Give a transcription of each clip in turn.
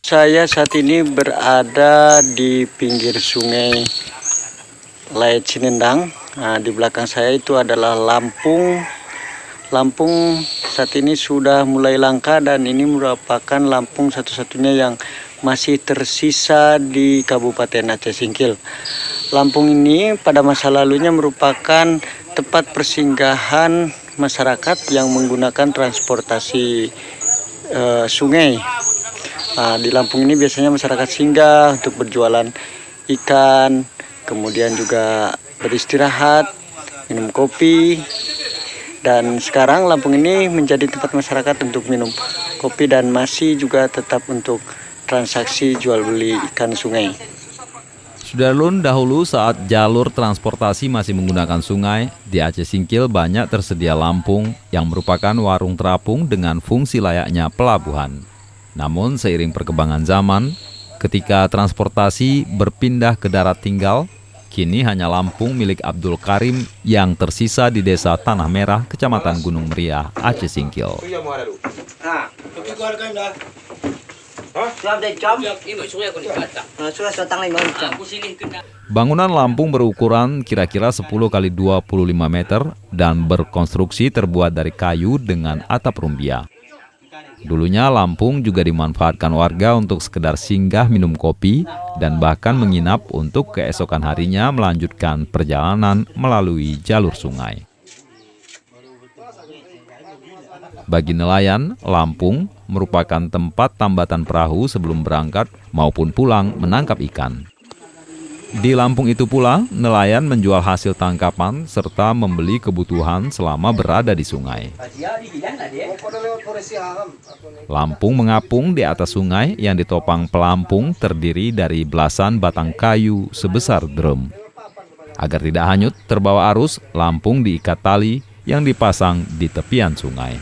Saya saat ini berada di pinggir sungai Lait Cinendang. Nah, di belakang saya itu adalah Lampung. Lampung saat ini sudah mulai langka dan ini merupakan Lampung satu-satunya yang masih tersisa di Kabupaten Aceh Singkil. Lampung ini pada masa lalunya merupakan tempat persinggahan masyarakat yang menggunakan transportasi sungai. Nah, di Lampung ini biasanya masyarakat singgah untuk berjualan ikan, kemudian juga beristirahat, minum kopi. Dan sekarang Lampung ini menjadi tempat masyarakat untuk minum kopi dan masih juga tetap untuk transaksi jual beli ikan sungai. Sudarlun, dahulu saat jalur transportasi masih menggunakan sungai, di Aceh Singkil banyak tersedia lampung yang merupakan warung terapung dengan fungsi layaknya pelabuhan. Namun seiring perkembangan zaman, ketika transportasi berpindah ke darat tinggal, kini hanya lampung milik Abdul Karim yang tersisa di Desa Tanah Merah, Kecamatan Gunung Meriah, Aceh Singkil. Bangunan lampung berukuran kira-kira 10 kali 25 meter dan berkonstruksi terbuat dari kayu dengan atap rumbia. Dulunya lampung juga dimanfaatkan warga untuk sekedar singgah minum kopi dan bahkan menginap untuk keesokan harinya melanjutkan perjalanan melalui jalur sungai. Bagi nelayan, Lampung merupakan tempat tambatan perahu sebelum berangkat maupun pulang menangkap ikan. Di Lampung itu pula, nelayan menjual hasil tangkapan serta membeli kebutuhan selama berada di sungai. Lampung mengapung di atas sungai yang ditopang pelampung terdiri dari belasan batang kayu sebesar drum. Agar tidak hanyut terbawa arus, lampung diikat tali yang dipasang di tepian sungai.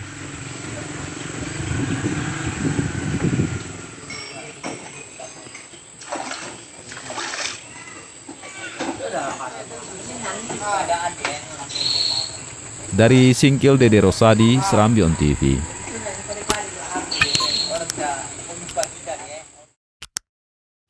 Dari Singkil, Dede Rosadi, Serambion TV.